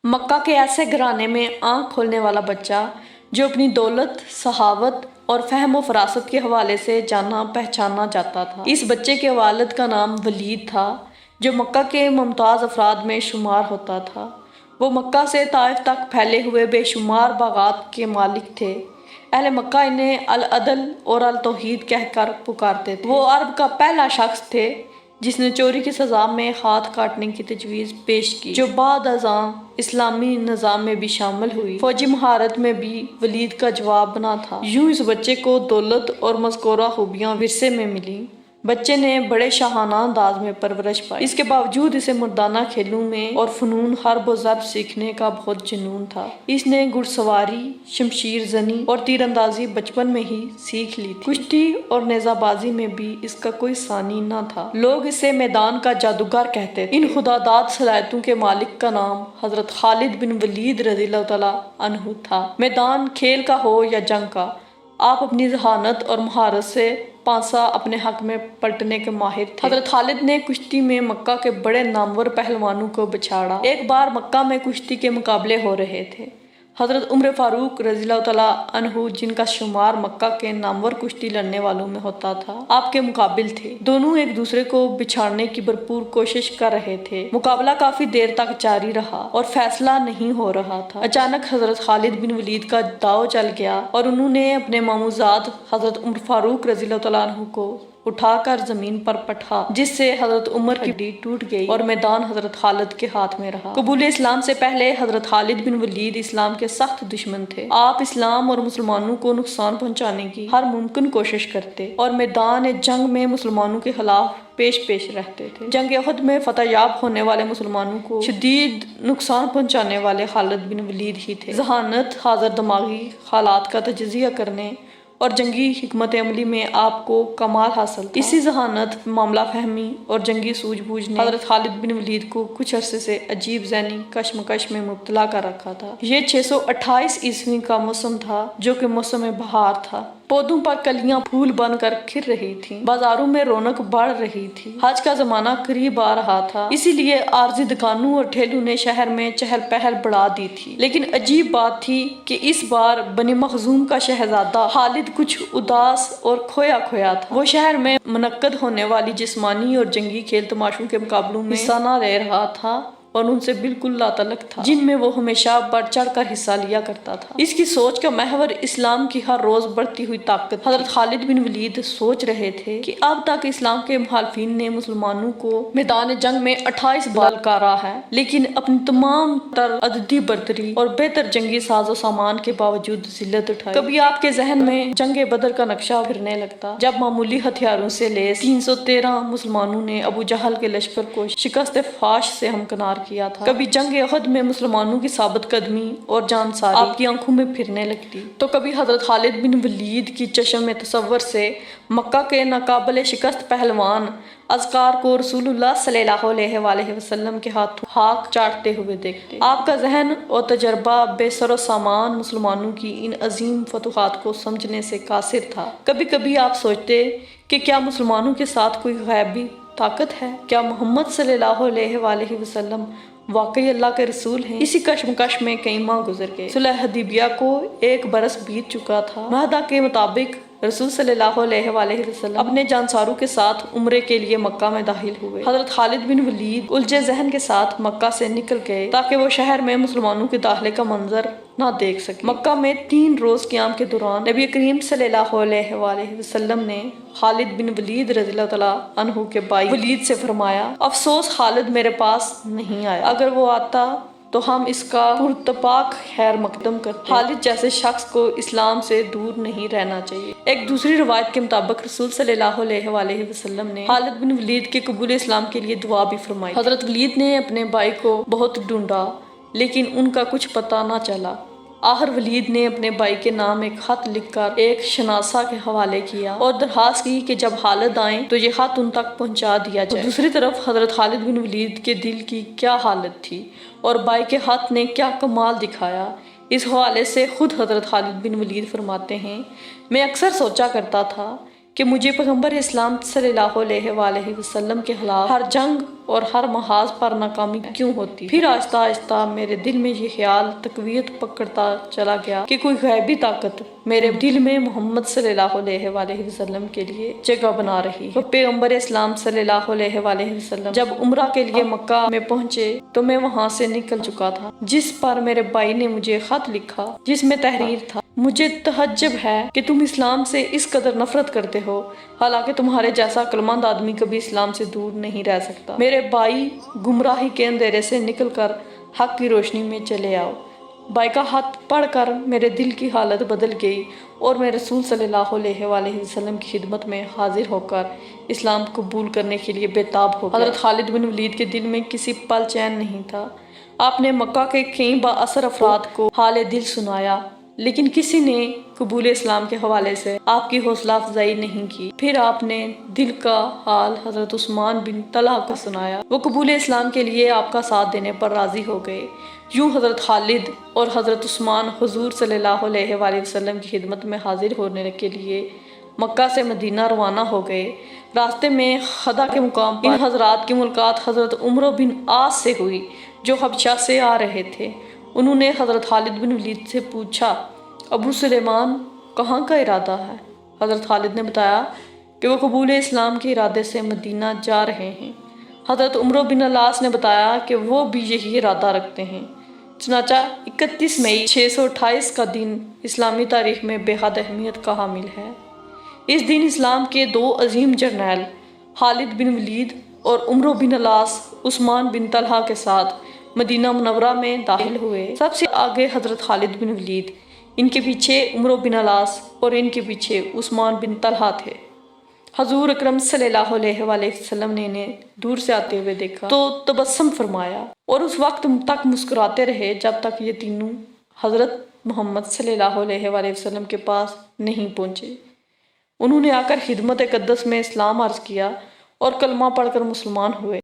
مکہ کے ایسے گھرانے میں آنکھ کھولنے والا بچہ جو اپنی دولت، سخاوت اور فہم و فراست کے حوالے سے جانا پہچانا جاتا تھا۔ اس بچے کے والد کا نام ولید تھا، جو مکہ کے ممتاز افراد میں شمار ہوتا تھا۔ وہ مکہ سے طائف تک پھیلے ہوئے بے شمار باغات کے مالک تھے۔ اہل مکہ انہیں العدل اور التوحید کہہ کر پکارتے تھے۔ وہ عرب کا پہلا شخص تھے جس نے چوری کی سزا میں ہاتھ کاٹنے کی تجویز پیش کی، جو بعد ازاں اسلامی نظام میں بھی شامل ہوئی۔ فوجی مہارت میں بھی ولید کا جواب بنا تھا۔ یوں اس بچے کو دولت اور مذکورہ خوبیاں ورثے میں ملیں۔ بچے نے بڑے شاہانہ انداز میں پرورش پائی۔ اس کے باوجود اسے مردانہ کھیلوں میں اور فنون حرب و ضرب سیکھنے کا بہت جنون تھا۔ اس نے گھڑ سواری، شمشیر زنی اور تیر اندازی بچپن میں ہی سیکھ لی تھی۔ کشتی اور نیزہ بازی میں بھی اس کا کوئی ثانی نہ تھا۔ لوگ اسے میدان کا جادوگر کہتے تھے۔ ان خداداد صلاحیتوں کے مالک کا نام حضرت خالد بن ولید رضی اللہ تعالیٰ عنہ تھا۔ میدان کھیل کا ہو یا جنگ کا، آپ اپنی ذہانت اور مہارت سے پانسا اپنے حق میں پلٹنے کے ماہر تھے۔ حضرت خالد نے کشتی میں مکہ کے بڑے نامور پہلوانوں کو بچھاڑا۔ ایک بار مکہ میں کشتی کے مقابلے ہو رہے تھے۔ حضرت عمر فاروق رضی اللہ تعالیٰ عنہ، جن کا شمار مکہ کے نامور کشتی لڑنے والوں میں ہوتا تھا، آپ کے مقابل تھے۔ دونوں ایک دوسرے کو بچھاڑنے کی بھرپور کوشش کر رہے تھے۔ مقابلہ کافی دیر تک جاری رہا اور فیصلہ نہیں ہو رہا تھا۔ اچانک حضرت خالد بن ولید کا داؤ چل گیا اور انہوں نے اپنے ماموزاد حضرت عمر فاروق رضی اللہ تعالیٰ عنہ کو اٹھا کر زمین پر پٹھا، جس سے حضرت عمر کی ہڈی ٹوٹ گئی اور میدان حضرت خالد کے ہاتھ میں رہا۔ قبول اسلام سے پہلے حضرت خالد بن ولید اسلام کے سخت دشمن تھے۔ آپ اسلام اور مسلمانوں کو نقصان پہنچانے کی ہر ممکن کوشش کرتے اور میدان جنگ میں مسلمانوں کے خلاف پیش رہتے تھے۔ جنگ احد میں فتح یاب ہونے والے مسلمانوں کو شدید نقصان پہنچانے والے خالد بن ولید ہی تھے۔ ذہانت، حاضر دماغی، حالات کا تجزیہ کرنے اور جنگی حکمت عملی میں آپ کو کمال حاصل تھا۔ اسی ذہانت، معاملہ فہمی اور جنگی سوجھ بوجھ نے حضرت خالد بن ولید کو کچھ عرصے سے عجیب ذہنی کشمکش میں مبتلا کر رکھا تھا۔ یہ 628 عیسوی کا موسم تھا، جو کہ موسم بہار تھا۔ پودوں پر کلیاں پھول بن کر کھر رہی تھیں، بازاروں میں رونق بڑھ رہی تھی۔ حج کا زمانہ قریب آ رہا تھا، اسی لیے عارضی دکانوں اور ٹھیلوں نے شہر میں چہل پہل بڑھا دی تھی۔ لیکن عجیب بات تھی کہ اس بار بنی مخزوم کا شہزادہ خالد کچھ اداس اور کھویا تھا۔ وہ شہر میں منعقد ہونے والی جسمانی اور جنگی کھیل تماشوں کے مقابلوں میں حصہ نہ لے رہا تھا اور ان سے بالکل لاتعلق تھا، جن میں وہ ہمیشہ بڑھ چڑھ کر حصہ لیا کرتا تھا۔ اس کی سوچ کا محور اسلام کی ہر روز بڑھتی ہوئی طاقت۔ حضرت خالد بن ولید سوچ رہے تھے کہ اب تک اسلام کے مخالفین نے مسلمانوں کو میدان جنگ میں 28 بار للکارا ہے، لیکن اپنی تمام تر عددی برتری اور بہتر جنگی ساز و سامان کے باوجود ذلت اٹھائی۔ کبھی آپ کے ذہن میں جنگ بدر کا نقشہ پھرنے لگتا، جب معمولی ہتھیاروں سے لیس 313 مسلمانوں نے ابو جہل کے لشکر کو شکست فاش سے ہمکنار کیا تھا۔ کبھی جنگ احد میں مسلمانوں کی ثابت قدمی اور جانساری آپ کی آنکھوں میں پھرنے لگتی، تو کبھی حضرت خالد بن ولید کی چشم تصور سے مکہ کے ناقابل شکست پہلوان اذکار کو رسول اللہ صلی اللہ علیہ وآلہ وسلم کے ہاتھوں خاک چاٹتے ہوئے دیکھتے۔ آپ کا ذہن اور تجربہ بے سر و سامان مسلمانوں کی ان عظیم فتوحات کو سمجھنے سے قاصر تھا۔ کبھی کبھی آپ سوچتے کہ کیا مسلمانوں کے ساتھ کوئی غیبی طاقت ہے؟ کیا محمد صلی اللہ علیہ وآلہ وسلم واقعی اللہ کے رسول ہیں؟ اسی کشمکش میں کئی ماہ گزر گئے۔ صلح حدیبیہ کو 1 برس بیت چکا تھا۔ معاہدہ کے مطابق رسول صلی اللہ علیہ وآلہ وسلم اپنے جانساروں کے ساتھ عمرے کے لیے مکہ میں داخل ہوئے۔ حضرت خالد بن ولید الجھے ذہن کے ساتھ مکہ سے نکل گئے تاکہ وہ شہر میں مسلمانوں کے داخلے کا منظر نہ دیکھ سکے۔ مکہ میں 3 روز قیام کے دوران نبی کریم صلی اللہ علیہ وآلہ وسلم نے خالد بن ولید رضی اللہ تعالیٰ عنہ کے بھائی ولید سے فرمایا، افسوس خالد میرے پاس نہیں آیا، اگر وہ آتا تو ہم اس کا پرتپاک خیر مقدم کرتے۔ خالد جیسے شخص کو اسلام سے دور نہیں رہنا چاہیے۔ ایک دوسری روایت کے مطابق رسول صلی اللہ علیہ وآلہ وسلم نے خالد بن ولید کے قبول اسلام کے لیے دعا بھی فرمائی۔ حضرت ولید نے اپنے بھائی کو بہت ڈھونڈا، لیکن ان کا کچھ پتہ نہ چلا۔ آخر ولید نے اپنے بھائی کے نام ایک خط لکھ کر ایک شناسہ کے حوالے کیا اور درخواست کی کہ جب خالد آئیں تو یہ خط ان تک پہنچا دیا جائے۔ دوسری طرف حضرت خالد بن ولید کے دل کی کیا حالت تھی اور بھائی کے خط نے کیا کمال دکھایا، اس حوالے سے خود حضرت خالد بن ولید فرماتے ہیں، میں اکثر سوچا کرتا تھا کہ مجھے پیغمبر اسلام صلی اللہ علیہ وآلہ وسلم کے خلاف ہر جنگ اور ہر محاذ پر ناکامی کیوں ہوتی؟ پھر آہستہ آہستہ میرے دل میں یہ خیال تقویت پکڑتا چلا گیا کہ کوئی غیبی طاقت میرے دل میں محمد صلی اللہ علیہ وآلہ وسلم کے لیے جگہ بنا رہی ہے۔ پیغمبر اسلام صلی اللہ علیہ وآلہ وسلم جب عمرہ کے لیے مکہ میں پہنچے تو میں وہاں سے نکل چکا تھا، جس پر میرے بھائی نے مجھے خط لکھا جس میں تحریر تھا: مجھے تعجب ہے کہ تم اسلام سے اس قدر نفرت کرتے ہو، حالانکہ تمہارے جیسا عقلمند آدمی کبھی اسلام سے دور نہیں رہ سکتا۔ میرے بھائی، گمراہی کے اندھیرے سے نکل کر حق کی روشنی میں چلے آؤ۔ بھائی کا خط پڑھ کر میرے دل کی حالت بدل گئی اور میں رسول صلی اللہ علیہ وآلہ وسلم کی خدمت میں حاضر ہو کر اسلام قبول کرنے کے لیے بےتاب ہو گیا۔ حضرت خالد بن ولید کے دل میں کسی پل چین نہیں تھا۔ آپ نے مکہ کے کئی با اثر افراد کو حال دل سنایا، لیکن کسی نے قبول اسلام کے حوالے سے آپ کی حوصلہ افزائی نہیں کی۔ پھر آپ نے دل کا حال حضرت عثمان بن طلحہ کو سنایا، وہ قبول اسلام کے لیے آپ کا ساتھ دینے پر راضی ہو گئے۔ یوں حضرت خالد اور حضرت عثمان حضور صلی اللہ علیہ وآلہ وسلم کی خدمت میں حاضر ہونے کے لیے مکہ سے مدینہ روانہ ہو گئے۔ راستے میں خدا کے مقام پر ان حضرات کی ملاقات حضرت عمرو بن عاص سے ہوئی، جو حبشہ سے آ رہے تھے۔ انہوں نے حضرت خالد بن ولید سے پوچھا: ابو سلیمان کہاں کا ارادہ ہے؟ حضرت خالد نے بتایا کہ وہ قبول اسلام کے ارادے سے مدینہ جا رہے ہیں۔ حضرت عمرو بن العاص نے بتایا کہ وہ بھی یہی ارادہ رکھتے ہیں۔ چنانچہ 31 مئی 628 کا دن اسلامی تاریخ میں بے حد اہمیت کا حامل ہے۔ اس دن اسلام کے دو عظیم جرنیل خالد بن ولید اور عمرو بن العاص عثمان بن طلحہ کے ساتھ مدینہ منورہ میں داخل ہوئے۔ سب سے آگے حضرت خالد بن ولید، ان کے پیچھے عمرو بن العاص اور ان کے پیچھے عثمان بن طلحہ تھے۔ حضور اکرم صلی اللہ علیہ وآلہ وسلم نے انہیں دور سے آتے ہوئے دیکھا تو تبسم فرمایا اور اس وقت تک مسکراتے رہے جب تک یہ تینوں حضرت محمد صلی اللہ علیہ وآلہ وسلم کے پاس نہیں پہنچے۔ انہوں نے آ کر خدمت اقدس میں اسلام عرض کیا اور کلمہ پڑھ کر مسلمان ہوئے۔